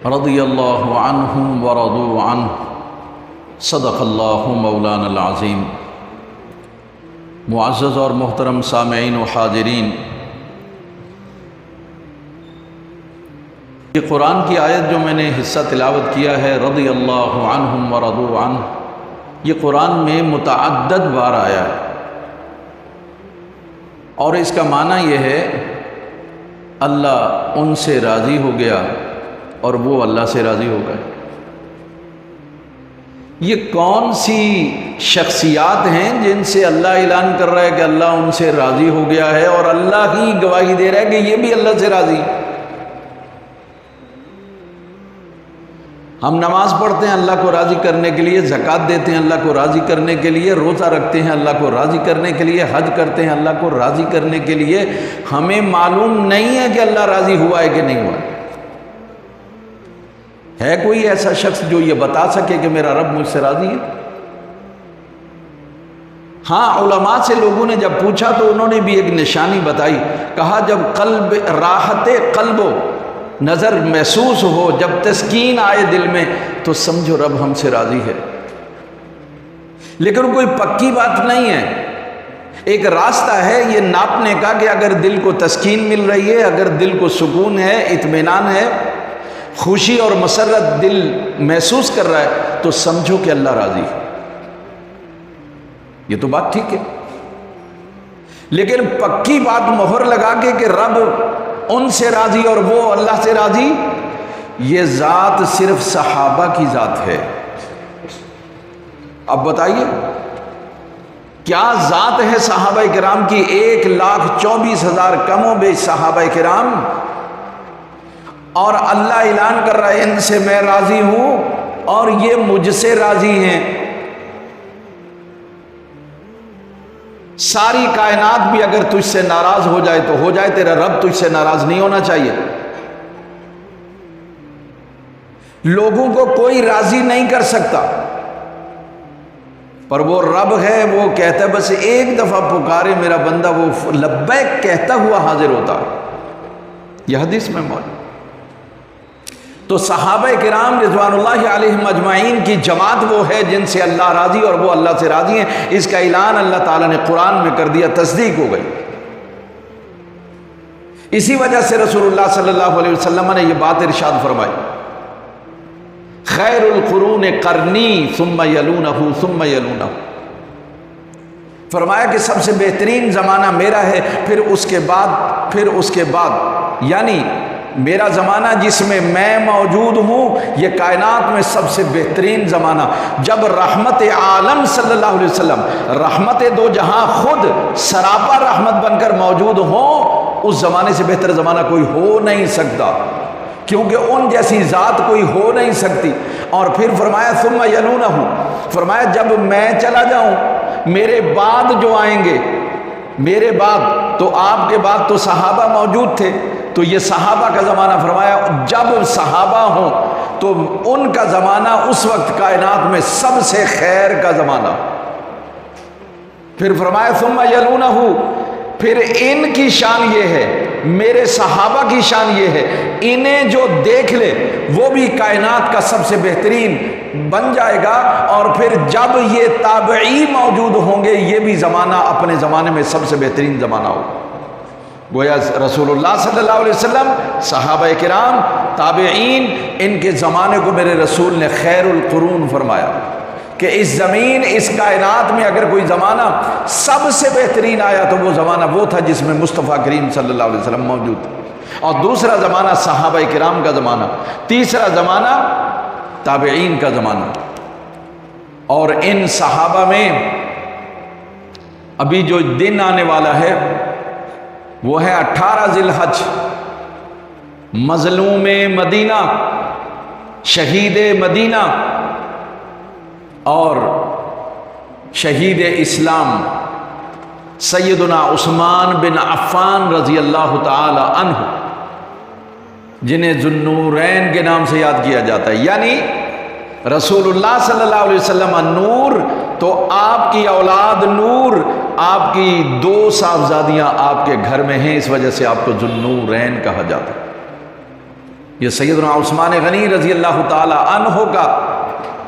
رضی اللہ عنہم ورضوا عنہ صدق اللہ مولانا العظیم۔ معزز اور محترم سامعین و حاضرین، یہ قرآن کی آیت جو میں نے حصہ تلاوت کیا ہے رضی اللہ عنہم ورضوا عنہ، یہ قرآن میں متعدد بار آیا ہے، اور اس کا معنی یہ ہے اللہ ان سے راضی ہو گیا اور وہ اللہ سے راضی ہو گئے۔ یہ کون سی شخصیات ہیں جن سے اللہ اعلان کر رہا ہے کہ اللہ ان سے راضی ہو گیا ہے، اور اللہ ہی گواہی دے رہا ہے کہ یہ بھی اللہ سے راضی ہے؟ ہم نماز پڑھتے ہیں اللہ کو راضی کرنے کے لیے، زکوٰۃ دیتے ہیں اللہ کو راضی کرنے کے لیے، روزہ رکھتے ہیں اللہ کو راضی کرنے کے لیے، حج کرتے ہیں اللہ کو راضی کرنے کے لیے۔ ہمیں معلوم نہیں ہے کہ اللہ راضی ہوا ہے کہ نہیں ہوا ہے کوئی ایسا شخص جو یہ بتا سکے کہ میرا رب مجھ سے راضی ہے؟ ہاں، علماء سے لوگوں نے جب پوچھا تو انہوں نے بھی ایک نشانی بتائی، کہا جب قلب راحت قلب و نظر محسوس ہو، جب تسکین آئے دل میں، تو سمجھو رب ہم سے راضی ہے۔ لیکن کوئی پکی بات نہیں ہے، ایک راستہ ہے یہ ناپنے کا کہ اگر دل کو تسکین مل رہی ہے، اگر دل کو سکون ہے، اطمینان ہے، خوشی اور مسرت دل محسوس کر رہا ہے، تو سمجھو کہ اللہ راضی ہے۔ یہ تو بات ٹھیک ہے، لیکن پکی بات مہر لگا کے کہ رب ان سے راضی اور وہ اللہ سے راضی، یہ ذات صرف صحابہ کی ذات ہے۔ اب بتائیے کیا ذات ہے صحابہ کرام کی؟ 1,24,000 کم و بیش صحابہ کرام، اور اللہ اعلان کر رہا ہے ان سے میں راضی ہوں اور یہ مجھ سے راضی ہیں۔ ساری کائنات بھی اگر تجھ سے ناراض ہو جائے تو ہو جائے، تیرا رب تجھ سے ناراض نہیں ہونا چاہیے۔ لوگوں کو کوئی راضی نہیں کر سکتا، پر وہ رب ہے، وہ کہتا ہے بس ایک دفعہ پکارے میرا بندہ، وہ لبیک کہتا ہوا حاضر ہوتا۔ یہ حدیث میں موجود۔ تو صحابہ کرام رضوان اللہ علیہم اجمعین کی جماعت وہ ہے جن سے اللہ راضی اور وہ اللہ سے راضی ہیں۔ اس کا اعلان اللہ تعالیٰ نے قرآن میں کر دیا، تصدیق ہو گئی۔ اسی وجہ سے رسول اللہ صلی اللہ علیہ وسلم نے یہ بات ارشاد فرمائی، خیر القرون قرنی ثم یلونہ ثم یلونہ، فرمایا کہ سب سے بہترین زمانہ میرا ہے، پھر اس کے بعد یعنی میرا زمانہ جس میں میں موجود ہوں، یہ کائنات میں سب سے بہترین زمانہ، جب رحمت عالم صلی اللہ علیہ وسلم، رحمت دو جہاں خود سراپا رحمت بن کر موجود ہوں، اس زمانے سے بہتر زمانہ کوئی ہو نہیں سکتا، کیونکہ ان جیسی ذات کوئی ہو نہیں سکتی۔ اور پھر فرمایا ثم یلونہ، فرمایا جب میں چلا جاؤں، میرے بعد جو آئیں گے، میرے بعد تو آپ کے بعد تو صحابہ موجود تھے، تو یہ صحابہ کا زمانہ، فرمایا جب صحابہ ہوں تو ان کا زمانہ اس وقت کائنات میں سب سے خیر کا زمانہ۔ پھر فرمایا ثم یلونہ، پھر ان کی شان یہ ہے، میرے صحابہ کی شان یہ ہے، انہیں جو دیکھ لے وہ بھی کائنات کا سب سے بہترین بن جائے گا، اور پھر جب یہ تابعی موجود ہوں گے، یہ بھی زمانہ اپنے زمانے میں سب سے بہترین زمانہ ہوگا۔ گویا رسول اللہ صلی اللہ علیہ وسلم، صحابہ کرام، تابعین، ان کے زمانے کو میرے رسول نے خیر القرون فرمایا، کہ اس زمین، اس کائنات میں اگر کوئی زمانہ سب سے بہترین آیا تو وہ زمانہ وہ تھا جس میں مصطفیٰ کریم صلی اللہ علیہ وسلم موجود تھے، اور دوسرا زمانہ صحابہ کرام کا زمانہ، تیسرا زمانہ تابعین کا زمانہ۔ اور ان صحابہ میں ابھی جو دن آنے والا ہے وہ ہے 18 ذی الحج، مظلوم مدینہ، شہید مدینہ اور شہید اسلام سیدنا عثمان بن عفان رضی اللہ تعالی عنہ، جنہیں ذو النورین کے نام سے یاد کیا جاتا ہے، یعنی رسول اللہ صلی اللہ علیہ وسلم نور، تو آپ کی اولاد نور، آپ کی 2 صاحبزادیاں آپ کے گھر میں ہیں، اس وجہ سے آپ کو ذو النورین کہا جاتا ہے۔ یہ سیدنا عثمان غنی رضی اللہ تعالی عنہ کا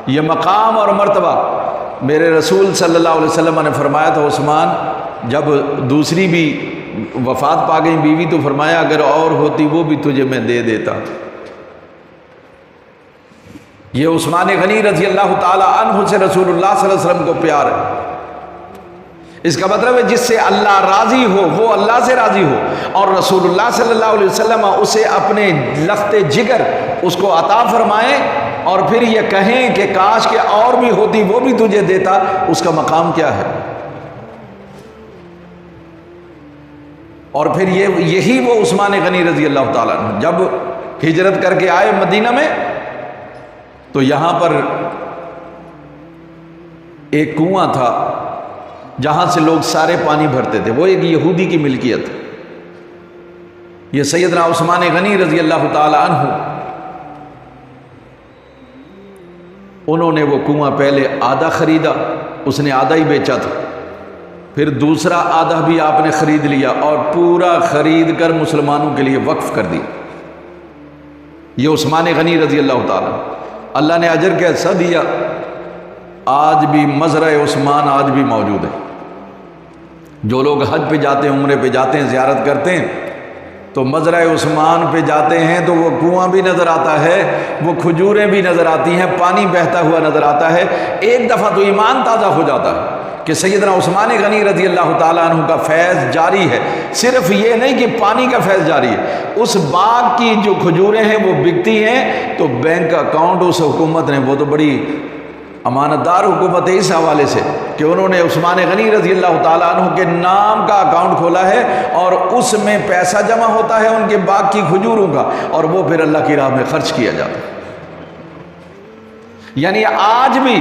یہ مقام اور مرتبہ میرے رسول صلی اللہ علیہ وسلم نے فرمایا تھا، عثمان جب دوسری بھی وفات پا گئی بیوی تو فرمایا اگر اور ہوتی وہ بھی تجھے میں دے دیتا۔ یہ عثمان غنی رضی اللہ تعالی عنہ سے رسول اللہ صلی اللہ علیہ وسلم کو پیار ہے۔ اس کا مطلب ہے جس سے اللہ راضی ہو وہ اللہ سے راضی ہو، اور رسول اللہ صلی اللہ علیہ وسلم اسے اپنے لخت جگر اس کو عطا فرمائیں اور پھر یہ کہیں کہ کاش کہ اور بھی ہوتی وہ بھی تجھے دیتا، اس کا مقام کیا ہے؟ اور پھر یہی وہ عثمان غنی رضی اللہ تعالیٰ عنہ جب ہجرت کر کے آئے مدینہ میں تو یہاں پر ایک کنواں تھا جہاں سے لوگ سارے پانی بھرتے تھے، وہ ایک یہودی کی ملکیت۔ یہ سیدنا عثمان غنی رضی اللہ تعالی عنہ انہوں نے وہ کنواں پہلے آدھا خریدا، اس نے آدھا ہی بیچا تھا، پھر دوسرا آدھا بھی آپ نے خرید لیا اور پورا خرید کر مسلمانوں کے لیے وقف کر دی۔ یہ عثمان غنی رضی اللہ تعالی اللہ نے اجر کا حصہ دیا۔ آج بھی مزرع عثمان آج بھی موجود ہے۔ جو لوگ حج پہ جاتے ہیں، عمرے پہ جاتے ہیں، زیارت کرتے ہیں تو مزرع عثمان پہ جاتے ہیں تو وہ کنواں بھی نظر آتا ہے، وہ کھجوریں بھی نظر آتی ہیں، پانی بہتا ہوا نظر آتا ہے۔ ایک دفعہ تو ایمان تازہ ہو جاتا ہے کہ سیدنا عثمان غنی رضی اللہ تعالیٰ عنہ کا فیض جاری ہے۔ صرف یہ نہیں کہ پانی کا فیض جاری ہے، اس باغ کی جو کھجوریں ہیں وہ بکتی ہیں تو بینک اکاؤنٹ اس حکومت نے، وہ تو بڑی امانت دار حکومت ہے اس حوالے سے کہ انہوں نے عثمان غنی رضی اللہ تعالیٰ عنہ کے نام کا اکاؤنٹ کھولا ہے اور اس میں پیسہ جمع ہوتا ہے ان کے باغ کی کھجوروں کا، اور وہ پھر اللہ کی راہ میں خرچ کیا جاتا ہے۔ یعنی آج بھی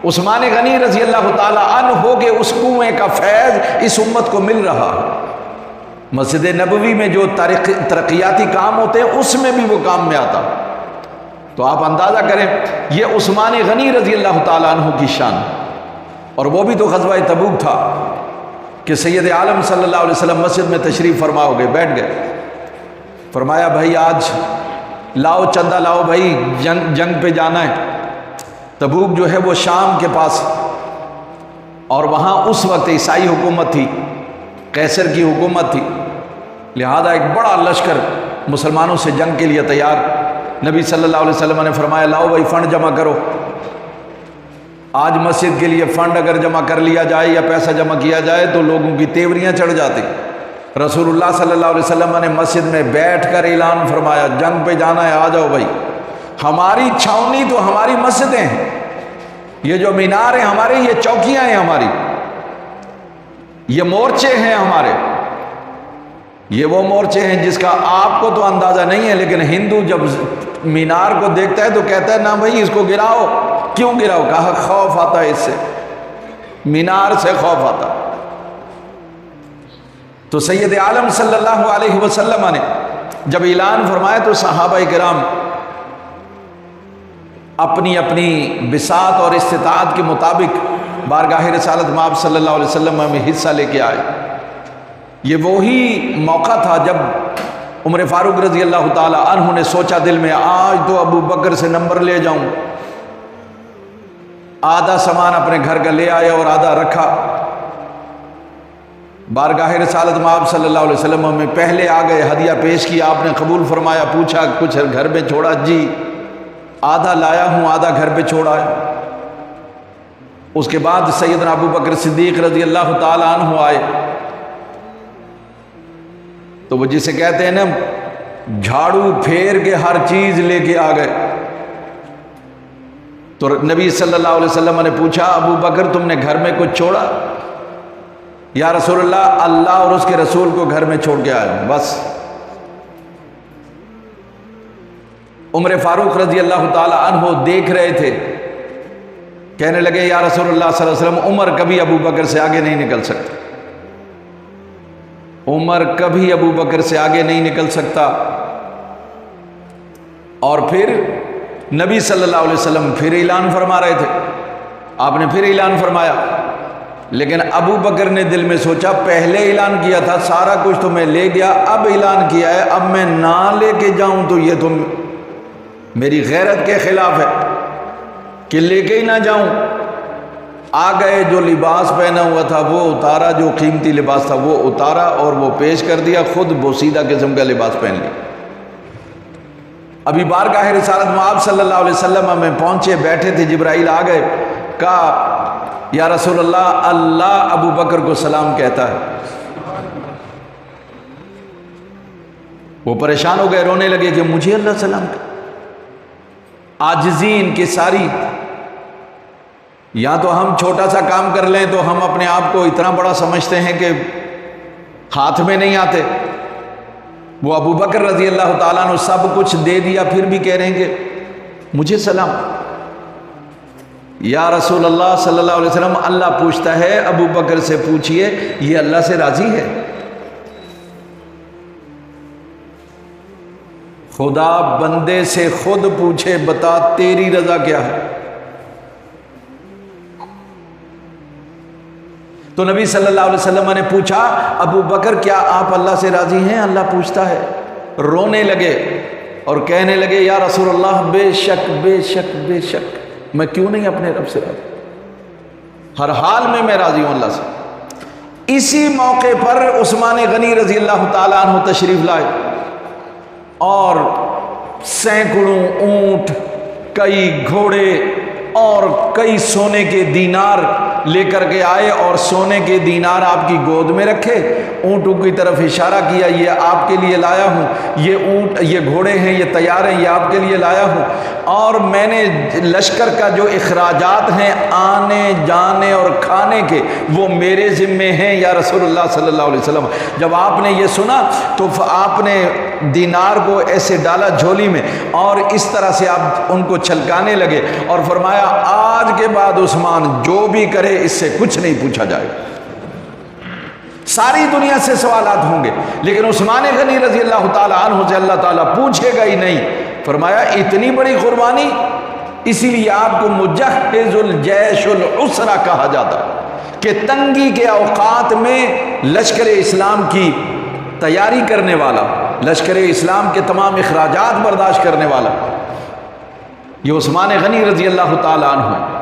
عثمان غنی رضی اللہ تعالیٰ عنہ کے اس کنویں کا فیض اس امت کو مل رہا ہے۔ مسجد نبوی میں جو ترقیاتی کام ہوتے ہیں اس میں بھی وہ کام میں آتا۔ تو آپ اندازہ کریں یہ عثمان غنی رضی اللہ تعالیٰ عنہ کی شان، اور وہ بھی تو غزوہ تبوک تھا کہ سید عالم صلی اللہ علیہ وسلم مسجد میں تشریف فرما ہو گئے، بیٹھ گئے، فرمایا بھائی آج لاؤ چندہ لاؤ بھائی، جنگ پہ جانا ہے۔ تبوک جو ہے وہ شام کے پاس، اور وہاں اس وقت عیسائی حکومت تھی، قیصر کی حکومت تھی، لہذا ایک بڑا لشکر مسلمانوں سے جنگ کے لیے تیار۔ نبی صلی اللہ علیہ وسلم نے فرمایا لاؤ بھائی فنڈ جمع کرو، آج مسجد کے لیے فنڈ اگر جمع کر لیا جائے یا پیسہ جمع کیا جائے تو لوگوں کی تیوریاں چڑھ جاتی۔ رسول اللہ صلی اللہ علیہ وسلم نے مسجد میں بیٹھ کر اعلان فرمایا جنگ پہ جانا ہے، آ جاؤ بھائی، ہماری چھاونی تو ہماری مسجدیں ہیں، یہ جو مینار ہیں ہمارے، یہ چوکیاں ہیں ہماری، یہ مورچے ہیں ہمارے، یہ وہ مورچے ہیں جس کا آپ کو تو اندازہ نہیں ہے، لیکن ہندو جب مینار کو دیکھتا ہے تو کہتا ہے نا بھائی اس کو گراؤ۔ کیوں گراؤ؟ کہا خوف آتا ہے اس سے، مینار سے خوف آتا۔ تو سید عالم صلی اللہ علیہ وسلم نے جب اعلان فرمایا تو صحابہ کرام اپنی اپنی بساط اور استطاعت کے مطابق بارگاہ رسالت مآب صلی اللہ علیہ وسلم میں حصہ لے کے آئے۔ یہ وہی موقع تھا جب عمر فاروق رضی اللہ تعالی عنہ نے سوچا دل میں آج تو ابو بکر سے نمبر لے جاؤں، آدھا سامان اپنے گھر کا لے آیا اور آدھا رکھا۔ بارگاہ رسالت مآب صلی اللہ علیہ وسلم میں پہلے آ گئے، ہدیہ پیش کیا، آپ نے قبول فرمایا، پوچھا کچھ گھر میں چھوڑا؟ جی آدھا لایا ہوں، آدھا گھر پہ چھوڑا ہے۔ اس کے بعد سیدنا ابو بکر صدیق رضی اللہ تعالی عنہ آئے تو وہ جسے کہتے ہیں نا جھاڑو پھیر کے ہر چیز لے کے آ گئے۔ تو نبی صلی اللہ علیہ وسلم نے پوچھا ابو بکر تم نے گھر میں کچھ چھوڑا؟ یا رسول اللہ اللہ اور اس کے رسول کو گھر میں چھوڑ کے آئے بس۔ عمر فاروق رضی اللہ تعالی عنہ دیکھ رہے تھے، کہنے لگے یا رسول اللہ صلی اللہ علیہ وسلم عمر کبھی ابو بکر سے آگے نہیں نکل سکتا، عمر کبھی ابو بکر سے آگے نہیں نکل سکتا۔ اور پھر نبی صلی اللہ علیہ وسلم پھر اعلان فرما رہے تھے، آپ نے پھر اعلان فرمایا لیکن ابو بکر نے دل میں سوچا پہلے اعلان کیا تھا سارا کچھ تو میں لے گیا، اب اعلان کیا ہے اب میں نہ لے کے جاؤں تو یہ تو میری غیرت کے خلاف ہے کہ لے کے ہی نہ جاؤں۔ آ گئے، جو لباس پہنا ہوا تھا وہ اتارا، جو قیمتی لباس تھا وہ اتارا اور وہ پیش کر دیا، خود بوسیدہ قسم کا لباس پہن لیا۔ ابھی بارگاہ رسالت میں آپ صلی اللہ علیہ وسلم میں پہنچے، بیٹھے تھے، جبرائیل آ گئے، کہا یا رسول اللہ، اللہ ابو بکر کو سلام کہتا ہے۔ وہ پریشان ہو گئے، رونے لگے کہ مجھے اللہ سلام کہتا۔ عاجزی ان کی ساری، یا تو ہم چھوٹا سا کام کر لیں تو ہم اپنے آپ کو اتنا بڑا سمجھتے ہیں کہ ہاتھ میں نہیں آتے۔ وہ ابو بکر رضی اللہ تعالیٰ نے سب کچھ دے دیا، پھر بھی کہہ رہے ہیں کہ مجھے سلام۔ یا رسول اللہ صلی اللہ علیہ وسلم، اللہ پوچھتا ہے ابو بکر سے پوچھئے یہ اللہ سے راضی ہے؟ خدا بندے سے خود پوچھے بتا تیری رضا کیا ہے؟ تو نبی صلی اللہ علیہ وسلم نے پوچھا ابو بکر کیا آپ اللہ سے راضی ہیں؟ اللہ پوچھتا ہے۔ رونے لگے اور کہنے لگے یا رسول اللہ بے شک بے شک بے شک، میں کیوں نہیں اپنے رب سے راضی، ہر حال میں راضی ہوں اللہ سے۔ اسی موقع پر عثمان غنی رضی اللہ تعالیٰ عنہ تشریف لائے اور سینکڑوں اونٹ، کئی گھوڑے اور کئی سونے کے دینار لے کر کے آئے، اور سونے کے دینار آپ کی گود میں رکھے، اونٹوں کی طرف اشارہ کیا یہ آپ کے لیے لایا ہوں، یہ اونٹ یہ گھوڑے ہیں یہ تیار ہیں، یہ آپ کے لیے لایا ہوں، اور میں نے لشکر کا جو اخراجات ہیں آنے جانے اور کھانے کے وہ میرے ذمے ہیں یا رسول اللہ صلی اللہ علیہ وسلم۔ جب آپ نے یہ سنا تو آپ نے دینار کو ایسے ڈالا جھولی میں اور اس طرح سے آپ ان کو چھلکانے لگے اور فرمایا آج کے بعد عثمان جو بھی کرے اس سے کچھ نہیں پوچھا جائے گا۔ ساری دنیا سے سوالات ہوں گے لیکن عثمان غنی رضی اللہ تعالیٰ عنہ سے اللہ تعالیٰ پوچھے گا ہی نہیں۔ فرمایا اتنی بڑی قربانی، اسی لیے آپ کو مجہز الجیش العسرہ کہا جاتا ہے کہ تنگی کے اوقات میں لشکر اسلام کی تیاری کرنے والا، لشکر اسلام کے تمام اخراجات برداشت کرنے والا یہ عثمان غنی رضی اللہ تعالیٰ عنہ ہے۔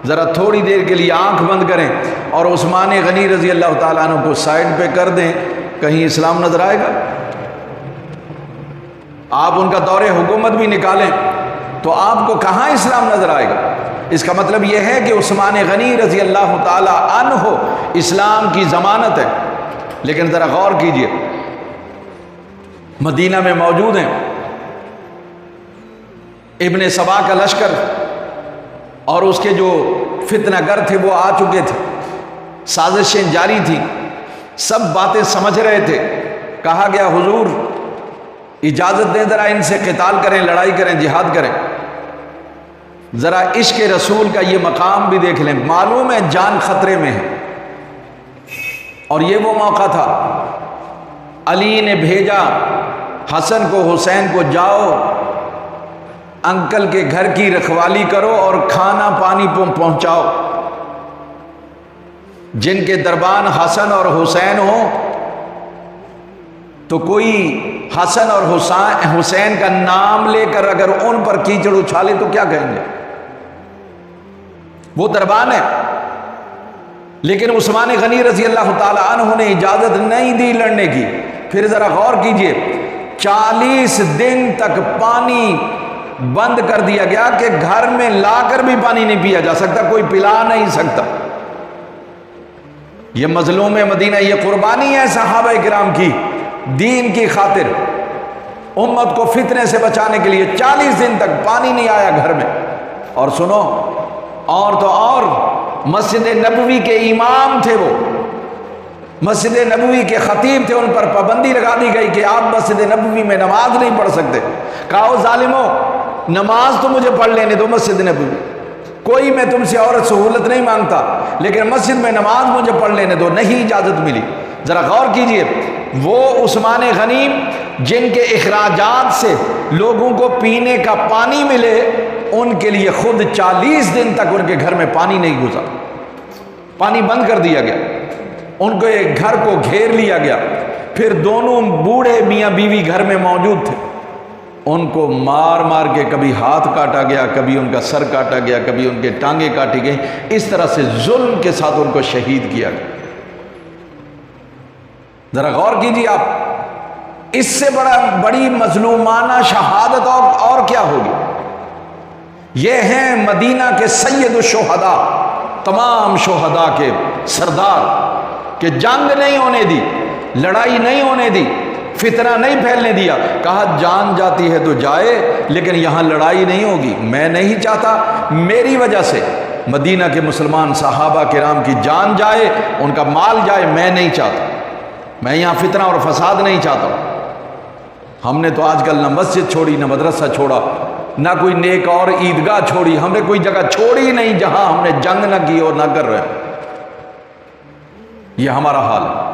ذرا تھوڑی دیر کے لیے آنکھ بند کریں اور عثمان غنی رضی اللہ تعالیٰ عنہ کو سائڈ پہ کر دیں، کہیں اسلام نظر آئے گا؟ آپ ان کا دور حکومت بھی نکالیں تو آپ کو کہاں اسلام نظر آئے گا؟ اس کا مطلب یہ ہے کہ عثمان غنی رضی اللہ تعالیٰ عنہ اسلام کی ضمانت ہے۔ لیکن ذرا غور کیجئے، مدینہ میں موجود ہیں، ابن سبا کا لشکر اور اس کے جو فتنہ گر تھے وہ آ چکے تھے، سازشیں جاری تھی، سب باتیں سمجھ رہے تھے۔ کہا گیا حضور اجازت دیں ذرا ان سے قتال کریں، لڑائی کریں، جہاد کریں۔ ذرا عشق رسول کا یہ مقام بھی دیکھ لیں، معلوم ہے جان خطرے میں ہے، اور یہ وہ موقع تھا علی نے بھیجا حسن کو حسین کو جاؤ انکل کے گھر کی رکھوالی کرو اور کھانا پانی پہنچاؤ، جن کے دربان حسن اور حسین ہوں تو کوئی حسن اور حسین کا نام لے کر اگر ان پر کیچڑ اچھالے تو کیا کہیں گے؟ وہ دربان ہے۔ لیکن عثمان غنی رضی اللہ تعالیٰ عنہ نے اجازت نہیں دی لڑنے کی۔ پھر ذرا غور کیجئے، 40 دن تک پانی بند کر دیا گیا کہ گھر میں لا کر بھی پانی نہیں پیا جا سکتا، کوئی پلا نہیں سکتا۔ یہ مظلوم مدینہ، یہ قربانی ہے صحابہ کرام کی دین کی خاطر، امت کو فتنے سے بچانے کے لیے 40 دن تک پانی نہیں آیا گھر میں۔ اور سنو، اور تو اور مسجد نبوی کے امام تھے، وہ مسجد نبوی کے خطیب تھے، ان پر پابندی لگا دی گئی کہ آپ مسجد نبوی میں نماز نہیں پڑھ سکتے۔ کہو ظالمو، نماز تو مجھے پڑھ لینے دو مسجد نبوی، کوئی میں تم سے اور سہولت نہیں مانگتا، لیکن مسجد میں نماز مجھے پڑھ لینے دو، نہیں اجازت ملی۔ ذرا غور کیجئے، وہ عثمان غنی جن کے اخراجات سے لوگوں کو پینے کا پانی ملے، ان کے لیے خود 40 دن تک ان کے گھر میں پانی نہیں گزرا۔ پانی بند کر دیا گیا، ان کو ایک گھر کو گھیر لیا گیا، پھر دونوں بوڑھے میاں بیوی گھر میں موجود تھے، ان کو مار مار کے کبھی ہاتھ کاٹا گیا، کبھی ان کا سر کاٹا گیا، کبھی ان کے ٹانگیں کاٹی گئیں، اس طرح سے ظلم کے ساتھ ان کو شہید کیا گیا۔ ذرا غور کیجیے آپ، اس سے بڑی مظلومانہ شہادت اور کیا ہوگی؟ یہ ہیں مدینہ کے سید الشہداء، تمام شہداء کے سردار، کہ جنگ نہیں ہونے دی، لڑائی نہیں ہونے دی، فتنہ نہیں پھیلنے دیا، کہا جان جاتی ہے تو جائے لیکن یہاں لڑائی نہیں ہوگی، میں نہیں چاہتا میری وجہ سے مدینہ کے مسلمان صحابہ کرام کی جان جائے، ان کا مال جائے، میں نہیں چاہتا، میں یہاں فتنہ اور فساد نہیں چاہتا ہوں۔ ہم نے تو آج کل نہ مسجد چھوڑی، نہ مدرسہ چھوڑا، نہ کوئی نیک اور عیدگاہ چھوڑی، ہم نے کوئی جگہ چھوڑی نہیں جہاں ہم نے جنگ نہ کی اور نہ کر رہے ہیں۔ یہ ہمارا حال ہے،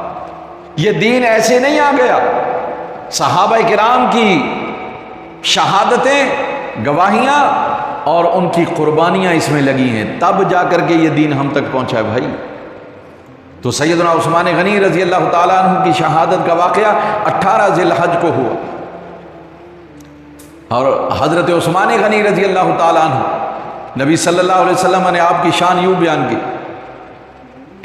یہ دین ایسے نہیں آ گیا، صحابہ کرام کی شہادتیں، گواہیاں اور ان کی قربانیاں اس میں لگی ہیں، تب جا کر کے یہ دین ہم تک پہنچا ہے بھائی۔ تو سیدنا عثمان غنی رضی اللہ تعالیٰ عنہ کی شہادت کا واقعہ 18 ذی الحج کو ہوا، اور حضرت عثمان غنی رضی اللہ تعالیٰ عنہ، نبی صلی اللہ علیہ وسلم نے آپ کی شان یوں بیان کی،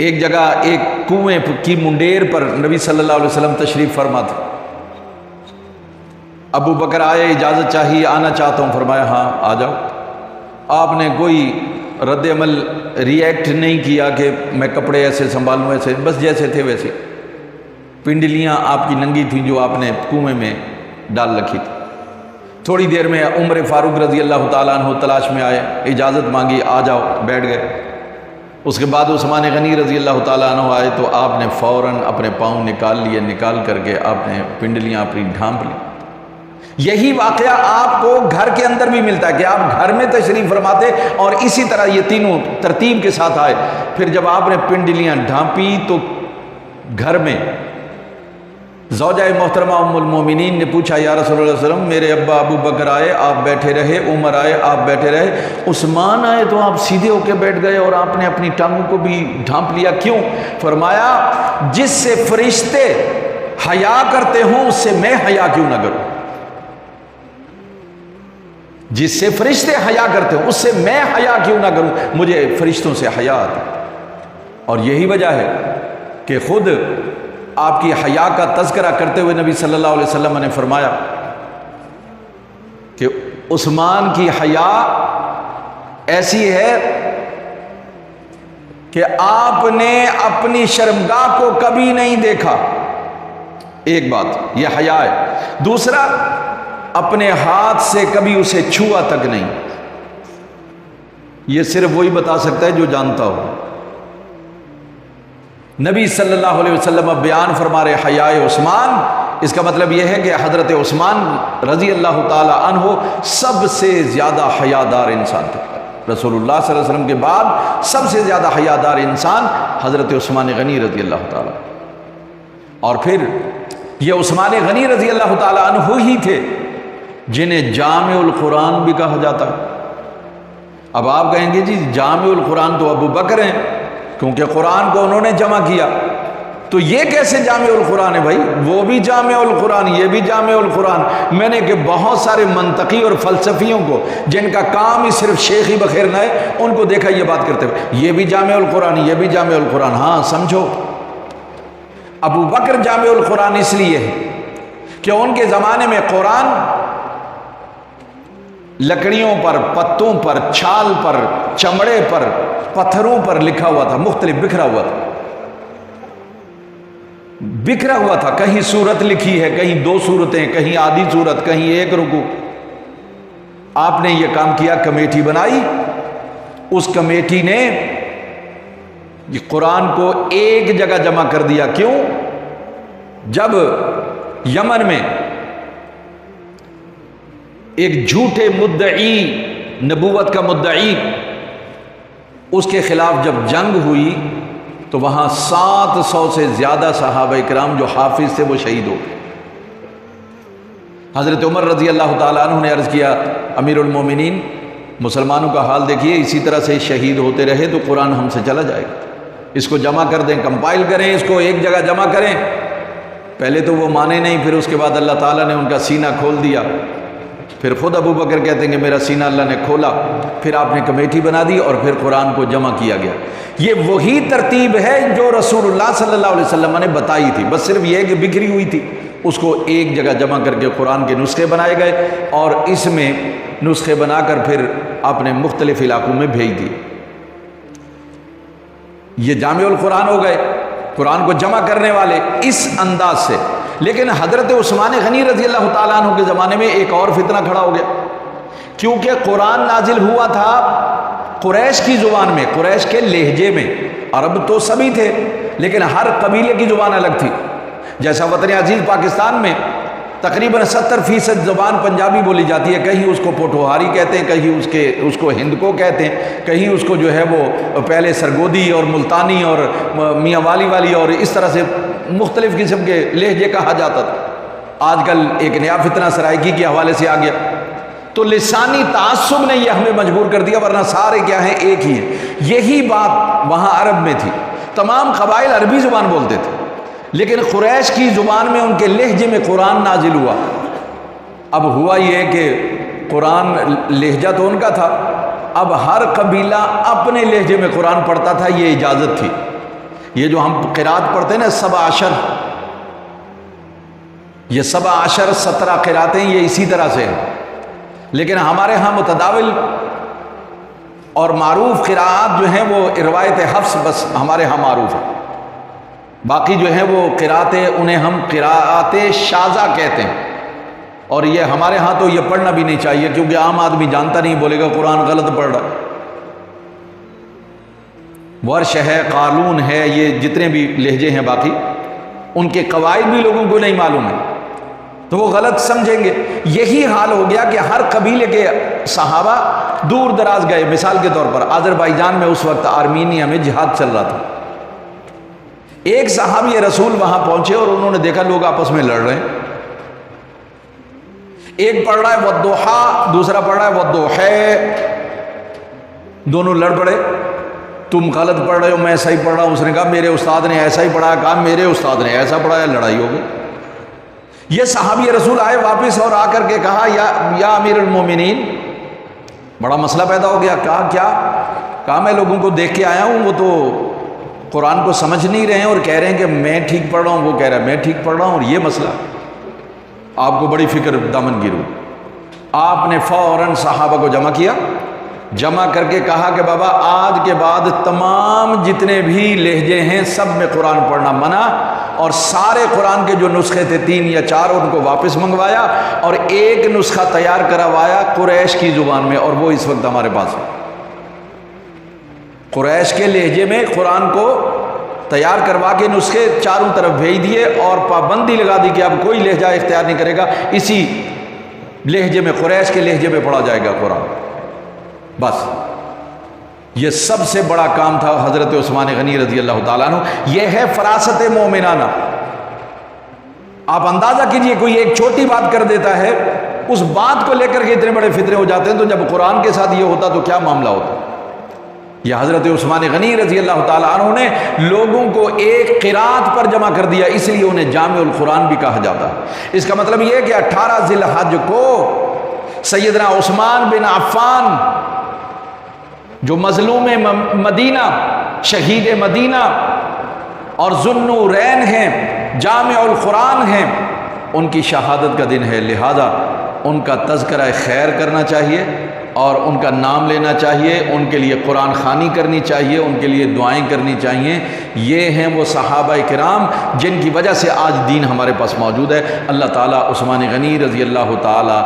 ایک جگہ ایک کنویں کی منڈیر پر نبی صلی اللہ علیہ وسلم تشریف فرما تھے، ابو بکر آئے، اجازت چاہیے، آنا چاہتا ہوں، فرمایا ہاں آ جاؤ۔ آپ نے کوئی رد عمل ریئیکٹ نہیں کیا کہ میں کپڑے ایسے سنبھالوں، ایسے، بس جیسے تھے ویسے، پنڈلیاں آپ کی ننگی تھیں جو آپ نے کنویں میں ڈال رکھی تھی۔ تھوڑی دیر میں عمر فاروق رضی اللہ تعالیٰ عنہ تلاش میں آئے، اجازت مانگی، آ جاؤ، بیٹھ گئے۔ اس کے بعد عثمان غنی رضی اللہ تعالیٰ عنہ آئے تو آپ نے فوراً اپنے پاؤں نکال لیے، نکال کر کے آپ نے پنڈلیاں اپنی ڈھانپ لی۔ یہی واقعہ آپ کو گھر کے اندر بھی ملتا ہے کہ آپ گھر میں تشریف فرماتے اور اسی طرح یہ تینوں ترتیب کے ساتھ آئے۔ پھر جب آپ نے پنڈلیاں ڈھانپی تو گھر میں زوجہ محترمہ ام المومنین نے پوچھا، یا رسول اللہ صلی اللہ علیہ وسلم، میرے ابا ابو بکر آئے آپ بیٹھے رہے، عمر آئے آپ بیٹھے رہے، عثمان آئے تو آپ سیدھے ہو کے بیٹھ گئے اور آپ نے اپنی ٹانگوں کو بھی ڈھانپ لیا، کیوں؟ فرمایا جس سے فرشتے حیا کرتے ہوں اس سے میں حیا کیوں نہ کروں، جس سے فرشتے حیا کرتے ہوں اس سے میں حیا کیوں نہ کروں، مجھے فرشتوں سے حیا آتی۔ اور یہی وجہ ہے کہ خود آپ کی حیا کا تذکرہ کرتے ہوئے نبی صلی اللہ علیہ وسلم نے فرمایا کہ عثمان کی حیا ایسی ہے کہ آپ نے اپنی شرمگاہ کو کبھی نہیں دیکھا، ایک بات یہ حیا ہے، دوسرا اپنے ہاتھ سے کبھی اسے چھوا تک نہیں۔ یہ صرف وہی بتا سکتا ہے جو جانتا ہو۔ نبی صلی اللہ علیہ وسلم اب بیان فرما رہے حیاء عثمان، اس کا مطلب یہ ہے کہ حضرت عثمان رضی اللہ تعالی عنہ سب سے زیادہ حیادار انسان تھے۔ رسول اللہ صلی اللہ علیہ وسلم کے بعد سب سے زیادہ حیادار انسان حضرت عثمان غنی رضی اللہ تعالی، اور پھر یہ عثمان غنی رضی اللہ تعالی عنہ ہی تھے جنہیں جامع القرآن بھی کہا جاتا ہے۔ اب آپ کہیں گے جی جامع القرآن تو ابو بکر ہیں، کیونکہ قرآن کو انہوں نے جمع کیا، تو یہ کیسے جامع القرآن ہے بھائی؟ وہ بھی جامع القرآن، یہ بھی جامع القرآن۔ میں نے کہ بہت سارے منطقی اور فلسفیوں کو جن کا کام ہی صرف شیخ ہی بخیرنا ہے، ان کو دیکھا یہ بات کرتے ہوئے، یہ بھی جامع القرآن، یہ بھی جامع القرآن۔ ہاں سمجھو، ابو بکر جامع القرآن اس لیے ہے کہ ان کے زمانے میں قرآن لکڑیوں پر، پتوں پر، چھال پر، چمڑے پر، پتھروں پر لکھا ہوا تھا، مختلف بکھرا ہوا تھا، بکھرا ہوا تھا، کہیں سورت لکھی ہے، کہیں 2 سورتیں، کہیں آدھی سورت، کہیں 1 رکوع۔ آپ نے یہ کام کیا، کمیٹی بنائی، اس کمیٹی نے یہ قرآن کو ایک جگہ جمع کر دیا۔ کیوں؟ جب یمن میں ایک جھوٹے مدعی، نبوت کا مدعی، اس کے خلاف جب جنگ ہوئی تو وہاں 700 سے زیادہ صحابہ کرام جو حافظ تھے وہ شہید ہو گئے۔ حضرت عمر رضی اللہ تعالیٰ عنہ نے عرض کیا، امیر المومنین مسلمانوں کا حال دیکھیے، اسی طرح سے شہید ہوتے رہے تو قرآن ہم سے چلا جائے گا۔ اس کو جمع کر دیں، کمپائل کریں، اس کو ایک جگہ جمع کریں۔ پہلے تو وہ مانے نہیں، پھر اس کے بعد اللہ تعالیٰ نے ان کا سینہ کھول دیا۔ پھر خود ابو بکر کہتے ہیں کہ میرا سینہ اللہ نے کھولا، پھر آپ نے کمیٹی بنا دی اور پھر قرآن کو جمع کیا گیا۔ یہ وہی ترتیب ہے جو رسول اللہ صلی اللہ علیہ وسلم نے بتائی تھی، بس صرف یہ کہ بکھری ہوئی تھی، اس کو ایک جگہ جمع کر کے قرآن کے نسخے بنائے گئے اور اس میں نسخے بنا کر پھر آپ نے مختلف علاقوں میں بھیج دی۔ یہ جامع القرآن ہو گئے، قرآن کو جمع کرنے والے اس انداز سے۔ لیکن حضرت عثمان غنی رضی اللہ تعالیٰ عنہ کے زمانے میں ایک اور فتنہ کھڑا ہو گیا، کیونکہ قرآن نازل ہوا تھا قریش کی زبان میں، قریش کے لہجے میں۔ عرب تو سبھی تھے لیکن ہر قبیلے کی زبان الگ تھی۔ جیسا وطن عزیز پاکستان میں تقریباً 70% زبان پنجابی بولی جاتی ہے، کہیں اس کو پوٹھوہاری کہتے ہیں، کہیں اس کو ہند کو کہتے ہیں، کہیں اس کو جو ہے وہ پہلے سرگودی اور ملتانی اور میاں والی اور اس طرح سے مختلف قسم کے لہجے کہا جاتا تھا۔ آج کل ایک نیا فتنہ سرائکی کے حوالے سے آ گیا، تو لسانی تعصب نے یہ ہمیں مجبور کر دیا، ورنہ سارے کیا ہیں، ایک ہی ہیں۔ یہی بات وہاں عرب میں تھی، تمام قبائل عربی زبان بولتے تھے، لیکن قریش کی زبان میں ان کے لہجے میں قرآن نازل ہوا۔ اب ہوا یہ کہ قرآن لہجہ تو ان کا تھا، اب ہر قبیلہ اپنے لہجے میں قرآن پڑھتا تھا، یہ اجازت تھی۔ یہ جو ہم قرات پڑھتے ہیں نا 17 یہ 17 قراتیں یہ اسی طرح سے ہیں، لیکن ہمارے ہاں متداول اور معروف قراءات جو ہیں وہ روایت حفص بس ہمارے ہاں معروف ہے، باقی جو ہیں وہ قراتیں انہیں ہم قراءات شاذہ کہتے ہیں، اور یہ ہمارے ہاں تو یہ پڑھنا بھی نہیں چاہیے، کیونکہ عام آدمی جانتا نہیں، بولے گا قرآن غلط پڑھ رہا ہے۔ ورش ہے، قالون ہے، یہ جتنے بھی لہجے ہیں باقی ان کے قواعد بھی لوگوں کو نہیں معلوم ہے، تو وہ غلط سمجھیں گے۔ یہی حال ہو گیا کہ ہر قبیلے کے صحابہ دور دراز گئے۔ مثال کے طور پر آذربائیجان میں اس وقت آرمینیا میں جہاد چل رہا تھا، ایک صحابی رسول وہاں پہنچے اور انہوں نے دیکھا لوگ آپس میں لڑ رہے ہیں، ایک پڑھ رہا ہے والضحیٰ، دوسرا پڑھ رہا ہے والضحیٰ، دونوں لڑ پڑے۔ تم غلط پڑھ رہے ہو، میں صحیح پڑھ رہا ہوں۔ اس نے کہا میرے استاد نے ایسا ہی پڑھایا، کہا میرے استاد نے ایسا پڑھایا، لڑائی ہو گئی۔ یہ صحابی رسول آئے واپس اور آ کر کے کہا یا امیر المومنین، بڑا مسئلہ پیدا ہو گیا۔ کہا کیا؟ کہا میں لوگوں کو دیکھ کے آیا ہوں، وہ تو قرآن کو سمجھ نہیں رہے ہیں اور کہہ رہے ہیں کہ میں ٹھیک پڑھ رہا ہوں، وہ کہہ رہا ہے میں ٹھیک پڑھ رہا ہوں، اور یہ مسئلہ آپ کو بڑی فکر دامن گیر ہوئی۔ آپ نے فوراً صحابہ کو جمع کیا، جمع کر کے کہا کہ بابا آج کے بعد تمام جتنے بھی لہجے ہیں سب میں قرآن پڑھنا منع، اور سارے قرآن کے جو نسخے تھے 3 یا 4 ان کو واپس منگوایا اور ایک نسخہ تیار کروایا قریش کی زبان میں، اور وہ اس وقت ہمارے پاس ہے۔ قریش کے لہجے میں قرآن کو تیار کروا کے نسخے چاروں طرف بھیج دیے اور پابندی لگا دی کہ اب کوئی لہجہ اختیار نہیں کرے گا، اسی لہجے میں، قریش کے لہجے میں پڑھا جائے گا قرآن۔ بس یہ سب سے بڑا کام تھا حضرت عثمان غنی رضی اللہ تعالیٰ عنہ۔ یہ ہے فراست مومنانہ۔ آپ اندازہ کیجئے کوئی ایک چھوٹی بات کر دیتا ہے، اس بات کو لے کر کے اتنے بڑے فتنے ہو جاتے ہیں، تو جب قرآن کے ساتھ یہ ہوتا تو کیا معاملہ ہوتا۔ یہ حضرت عثمان غنی رضی اللہ تعالیٰ عنہ نے لوگوں کو ایک قرات پر جمع کر دیا، اس لیے انہیں جامع القرآن بھی کہا جاتا ہے۔ اس کا مطلب یہ کہ 18 ذی الحج کو سیدنا عثمان بن عفان جو مظلوم مدینہ، شہید مدینہ اور ذوالنورین ہیں، جامع القرآن ہیں، ان کی شہادت کا دن ہے، لہذا ان کا تذکرہ خیر کرنا چاہیے اور ان کا نام لینا چاہیے، ان کے لیے قرآن خوانی کرنی چاہیے، ان کے لیے دعائیں کرنی چاہیے۔ یہ ہیں وہ صحابہ کرام جن کی وجہ سے آج دین ہمارے پاس موجود ہے۔ اللہ تعالیٰ عثمان غنی رضی اللہ تعالیٰ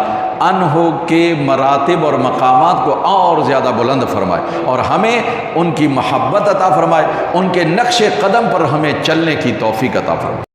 عنہ کے مراتب اور مقامات کو اور زیادہ بلند فرمائے اور ہمیں ان کی محبت عطا فرمائے، ان کے نقش قدم پر ہمیں چلنے کی توفیق عطا فرمائے۔